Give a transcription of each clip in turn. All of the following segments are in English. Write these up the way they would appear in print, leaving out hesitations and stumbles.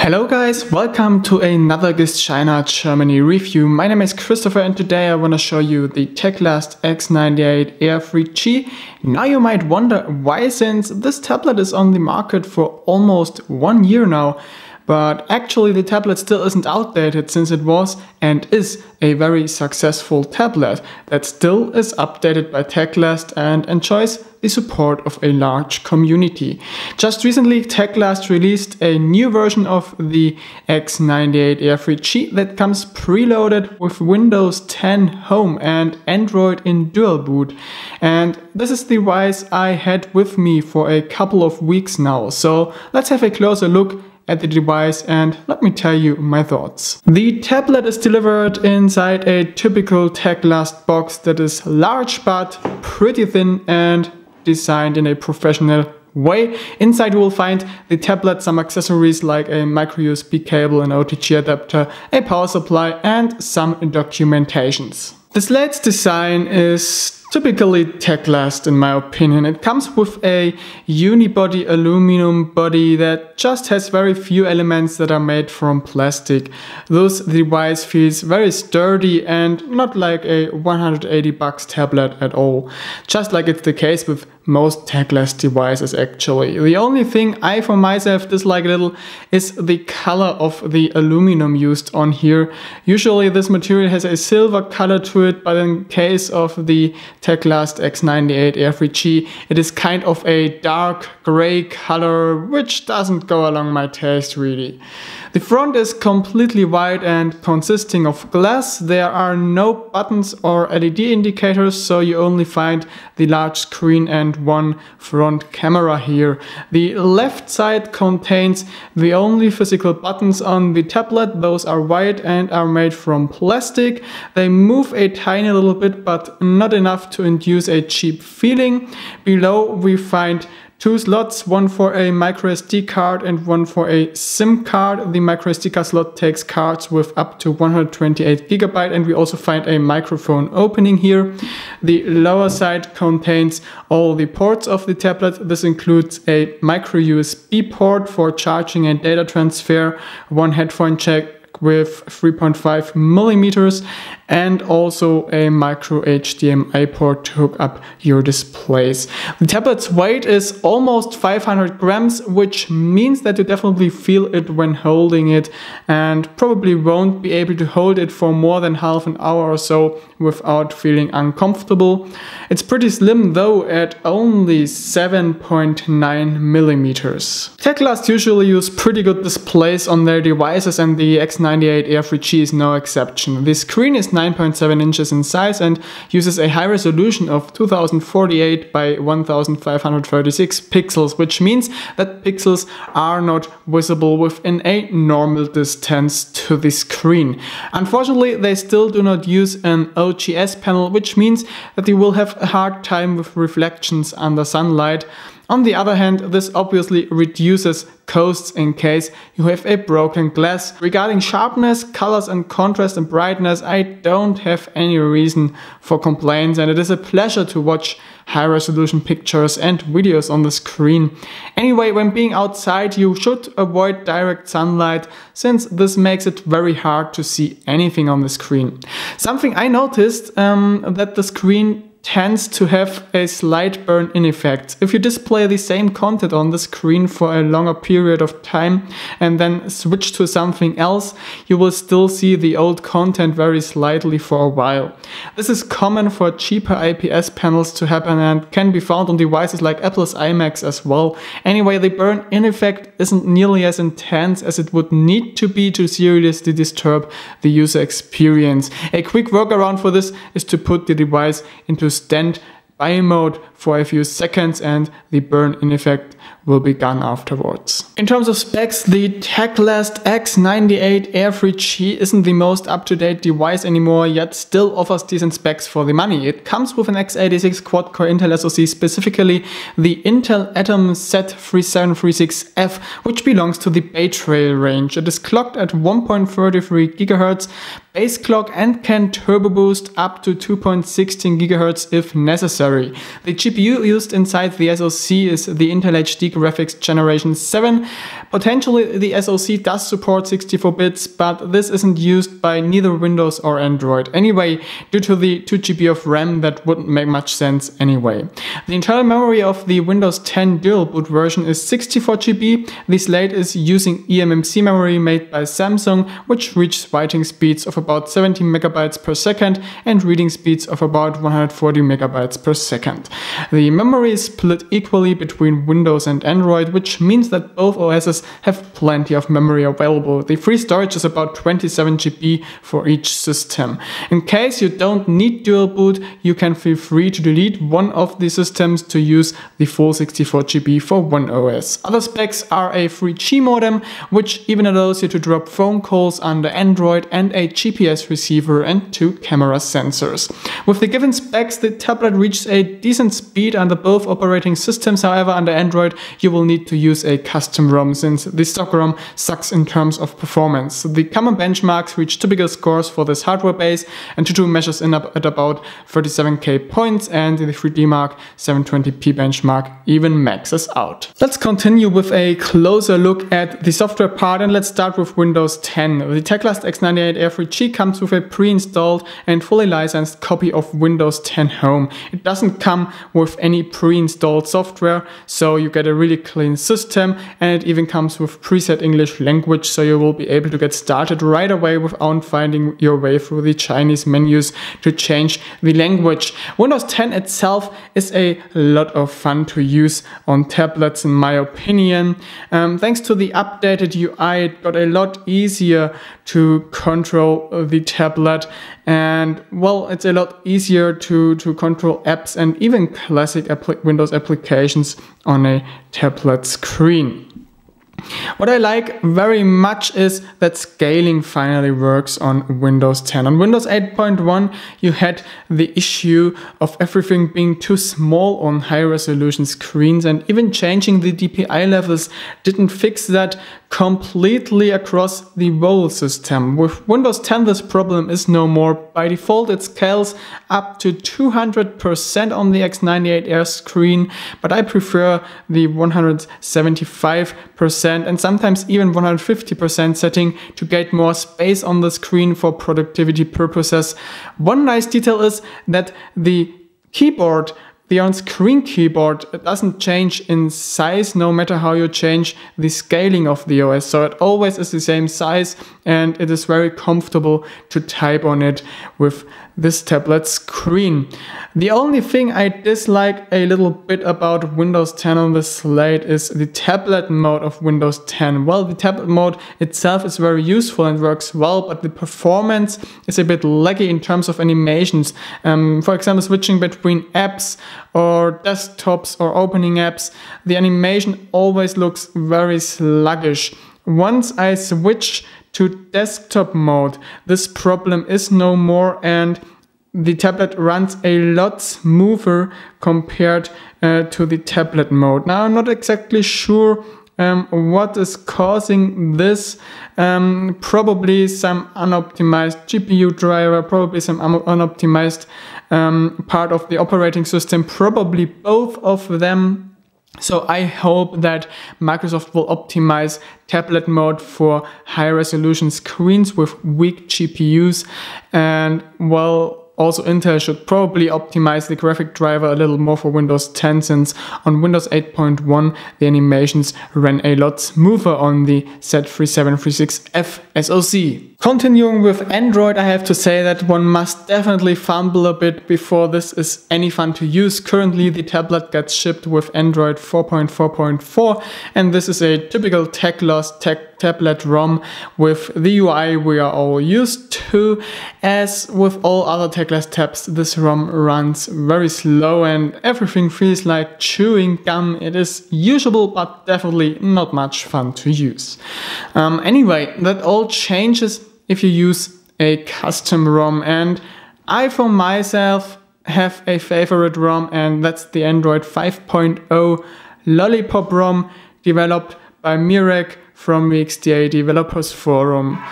Hello guys, welcome to another GizChina Germany review. My name is Christopher and today I want to show you the Teclast X98 Air 3G. Now you might wonder why, since this tablet is on the market for almost 1 year now. But actually the tablet still isn't outdated, since it was and is a very successful tablet that still is updated by Teclast and enjoys the support of a large community. Just recently Teclast released a new version of the X98 Air 3G that comes preloaded with Windows 10 Home and Android in dual boot. And this is the device I had with me for a couple of weeks now. So let's have a closer look at the device and let me tell you my thoughts. The tablet is delivered inside a typical Teclast box that is large but pretty thin and designed in a professional way. Inside you will find the tablet, some accessories like a micro USB cable, an OTG adapter, a power supply and some documentations. The slate's design is typically Teclast in my opinion. It comes with a Unibody aluminum body that just has very few elements that are made from plastic. Thus the device feels very sturdy and not like a $180 tablet at all. Just like it's the case with most Teclast devices actually. The only thing I for myself dislike a little is the color of the aluminum used on here. Usually this material has a silver color to it, but in case of the Teclast X98 Air 3G, it is kind of a dark gray color, which doesn't go along my taste really. The front is completely white and consisting of glass. There are no buttons or LED indicators, so you only find the large screen and one front camera here. The left side contains the only physical buttons on the tablet. Those are white and are made from plastic. They move a tiny little bit, but not enough to induce a cheap feeling. Below we find two slots, one for a micro SD card and one for a SIM card. The micro SD card slot takes cards with up to 128 GB, and we also find a microphone opening here. The lower side contains all the ports of the tablet. This includes a micro USB port for charging and data transfer, one headphone jack with 3.5 millimeters, and also a micro HDMI port to hook up your displays. The tablet's weight is almost 500 grams, which means that you definitely feel it when holding it, and probably won't be able to hold it for more than half an hour or so without feeling uncomfortable. It's pretty slim though, at only 7.9 millimeters. Teclast usually use pretty good displays on their devices, and the X98 Air 3G is no exception. The screen is 9.7 inches in size and uses a high resolution of 2048 by 1536 pixels, which means that pixels are not visible within a normal distance to the screen. Unfortunately, they still do not use an OGS panel, which means that you will have a hard time with reflections under sunlight. On the other hand, this obviously reduces costs in case you have a broken glass. Regarding sharpness, colors and contrast and brightness, I don't have any reason for complaints, and it is a pleasure to watch high resolution pictures and videos on the screen. Anyway, when being outside you should avoid direct sunlight, since this makes it very hard to see anything on the screen. Something I noticed that the screen tends to have a slight burn-in effect. If you display the same content on the screen for a longer period of time and then switch to something else, you will still see the old content very slightly for a while. This is common for cheaper IPS panels to happen and can be found on devices like Apple's iMacs as well. Anyway, the burn-in effect isn't nearly as intense as it would need to be to seriously disturb the user experience. A quick workaround for this is to put the device into standby mode for a few seconds and the burn-in effect will be gone afterwards. In terms of specs, the Teclast X98 Air 3G isn't the most up-to-date device anymore, yet still offers decent specs for the money. It comes with an x86 quad-core Intel SoC, specifically the Intel Atom Z3736F, which belongs to the Bay Trail range. It is clocked at 1.33 GHz, base clock and can turbo boost up to 2.16 GHz if necessary. The GPU used inside the SoC is the Intel HD Graphics Generation 7. Potentially the SoC does support 64 bits, but this isn't used by neither Windows or Android. Anyway, due to the 2 GB of RAM, that wouldn't make much sense anyway. The internal memory of the Windows 10 dual boot version is 64 GB. The slate is using EMMC memory made by Samsung, which reaches writing speeds of about 70 megabytes per second and reading speeds of about 140 megabytes per second. The memory is split equally between Windows and Android, which means that both OSs have plenty of memory available. The free storage is about 27 GB for each system. In case you don't need dual boot, you can feel free to delete one of the systems to use the full 64 GB for one OS. Other specs are a free Qi modem, which even allows you to drop phone calls under Android, and a GPS receiver and 2 camera sensors. With the given specs, the tablet reaches a decent speed under both operating systems. However, under Android, you will need to use a custom ROM since the stock ROM sucks in terms of performance. The common benchmarks reach typical scores for this hardware base, and Tutu measures in at about 37k points, and the 3D Mark 720p benchmark even maxes out. Let's continue with a closer look at the software part, and let's start with Windows 10. The Teclast X98 Air 3G comes with a pre-installed and fully licensed copy of Windows 10 Home. It doesn't come with any pre-installed software, so you get a really clean system, and it even comes with preset English language, so you will be able to get started right away without finding your way through the Chinese menus to change the language. Windows 10 itself is a lot of fun to use on tablets in my opinion. Thanks to the updated UI, it got a lot easier to control the tablet, and well, it's a lot easier to control apps and even classic Windows applications on a tablet screen. What I like very much is that scaling finally works on Windows 10. On Windows 8.1 you had the issue of everything being too small on high resolution screens, and even changing the DPI levels didn't fix that completely across the whole system. With Windows 10 this problem is no more. By default it scales up to 200% on the X98 Air screen, but I prefer the 175% and sometimes even 150% setting to get more space on the screen for productivity purposes. One nice detail is that the keyboard, the on-screen keyboard, doesn't change in size no matter how you change the scaling of the OS. So it always is the same size, and it is very comfortable to type on it with this tablet screen. The only thing I dislike a little bit about Windows 10 on the slate is the tablet mode of Windows 10. Well, the tablet mode itself is very useful and works well, but the performance is a bit laggy in terms of animations. For example, switching between apps or desktops or opening apps, the animation always looks very sluggish. Once I switch to desktop mode, this problem is no more, and the tablet runs a lot smoother compared to the tablet mode. Now I'm not exactly sure what is causing this. Probably some unoptimized GPU driver, probably some unoptimized part of the operating system, probably both of them. So I hope that Microsoft will optimize tablet mode for high resolution screens with weak GPUs, and well, also Intel should probably optimize the graphic driver a little more for Windows 10, since on Windows 8.1 the animations ran a lot smoother on the Z3736F SoC. Continuing with Android, I have to say that one must definitely fumble a bit before this is any fun to use. Currently the tablet gets shipped with Android 4.4.4, and this is a typical Teclast tablet ROM with the UI we are all used to. As with all other Teclast tabs, this ROM runs very slow and everything feels like chewing gum. It is usable, but definitely not much fun to use. Anyway, that all changes if you use a custom ROM, and I for myself have a favorite ROM, and that's the Android 5.0 Lollipop ROM developed by Mirek from the XDA Developers Forum.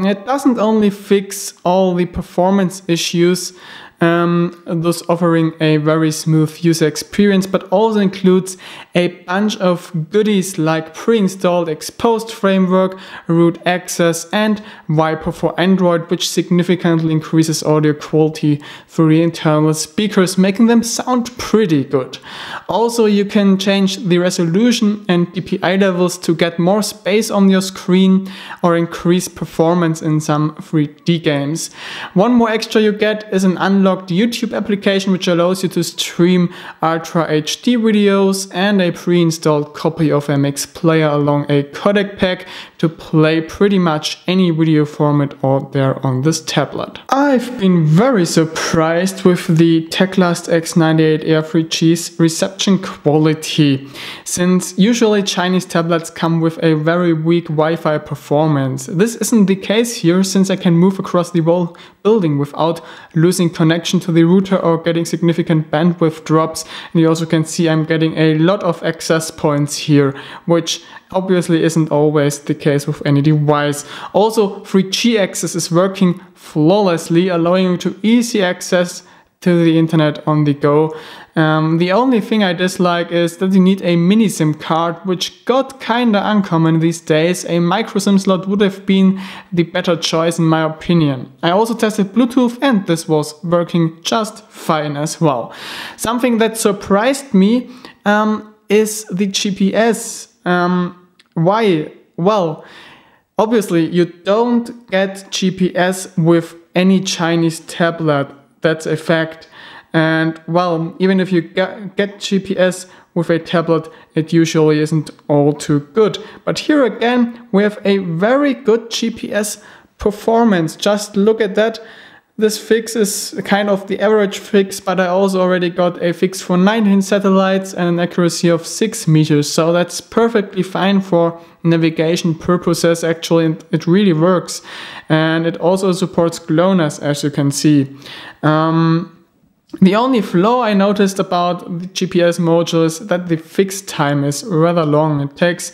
It doesn't only fix all the performance issues, thus offering a very smooth user experience, but also includes a bunch of goodies like pre-installed Exposed framework, root access, and Viper for Android, which significantly increases audio quality through the internal speakers, making them sound pretty good. Also, you can change the resolution and DPI levels to get more space on your screen or increase performance in some 3D games. One more extra you get is an unlocked YouTube application, which allows you to stream Ultra HD videos, and a pre-installed copy of MX Player along a codec pack to play pretty much any video format out there on this tablet. I've been very surprised with the Teclast X98 Air 3G's reception quality, since usually Chinese tablets come with a very weak Wi-Fi performance. This isn't the case here, since I can move across the whole building without losing connection to the router or getting significant bandwidth drops. And you also can see I'm getting a lot of access points here, which obviously isn't always the case with any device. Also, 3G access is working flawlessly, allowing you to easy access to the internet on the go. The only thing I dislike is that you need a mini SIM card, which got kinda uncommon these days. A micro SIM slot would have been the better choice in my opinion. I also tested Bluetooth and this was working just fine as well. Something that surprised me is the GPS. Why? Well, obviously you don't get GPS with any Chinese tablet. That's a fact. And well, even if you get GPS with a tablet, it usually isn't all too good. But here again, we have a very good GPS performance. Just look at that. This fix is kind of the average fix, but I also already got a fix for 19 satellites and an accuracy of 6 meters. So that's perfectly fine for navigation purposes. Actually, it really works. And it also supports GLONASS, as you can see. The only flaw I noticed about the GPS module is that the fix time is rather long. It takes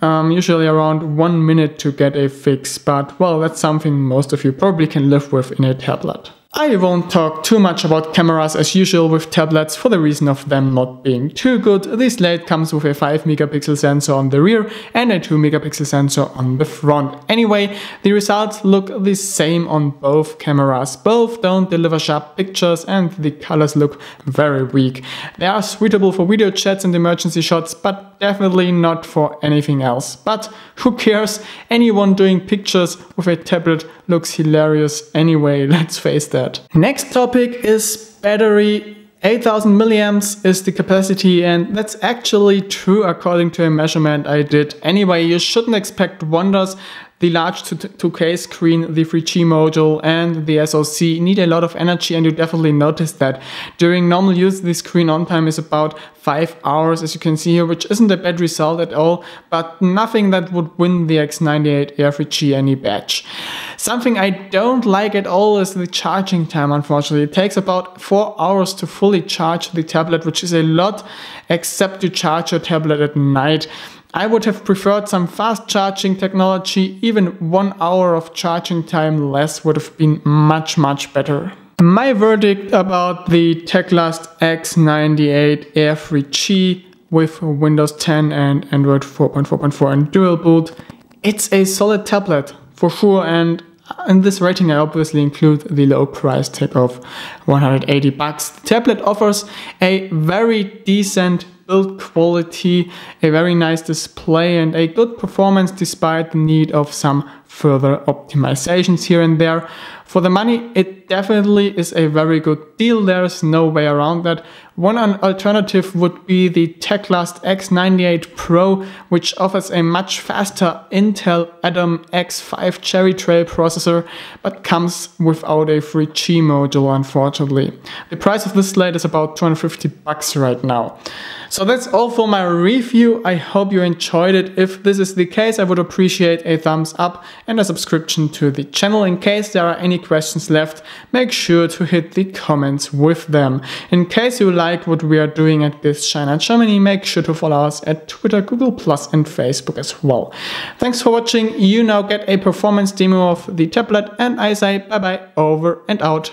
usually around 1 minute to get a fix, but well, that's something most of you probably can live with in a tablet. I won't talk too much about cameras as usual with tablets for the reason of them not being too good. This Lite comes with a 5 megapixel sensor on the rear and a 2 megapixel sensor on the front. Anyway, the results look the same on both cameras. Both don't deliver sharp pictures and the colors look very weak. They are suitable for video chats and emergency shots, but definitely not for anything else. But who cares? Anyone doing pictures with a tablet looks hilarious anyway, let's face that. Next topic is battery. 8000 milliamps is the capacity, and that's actually true according to a measurement I did. Anyway, you shouldn't expect wonders. The large 2K screen, the 3G module and the SoC need a lot of energy, and you definitely notice that. During normal use, the screen on time is about 5 hours, as you can see here, which isn't a bad result at all, but nothing that would win the X98 Air 3G any badge. Something I don't like at all is the charging time, unfortunately. It takes about 4 hours to fully charge the tablet, which is a lot, except to charge your tablet at night. I would have preferred some fast charging technology. Even 1 hour of charging time less would have been much better. My verdict about the Teclast X98 Air 3G with Windows 10 and Android 4.4.4 and dual boot, it's a solid tablet for sure, and in this rating I obviously include the low price tag of $180. The tablet offers a very decent build quality, a very nice display and a good performance despite the need of some further optimizations here and there. For the money, it definitely is a very good deal. There's no way around that. One alternative would be the Teclast X98 Pro, which offers a much faster Intel Atom X5 Cherry Trail processor, but comes without a 3G module, unfortunately. The price of this slate is about $250 right now. So that's all for my review. I hope you enjoyed it. If this is the case, I would appreciate a thumbs up and a subscription to the channel. In case there are any any questions left, make sure to hit the comments with them. In case you like what we are doing at GizChina Germany, make sure to follow us at Twitter, Google+, and Facebook as well. Thanks for watching. You now get a performance demo of the tablet, and I say bye bye, over and out.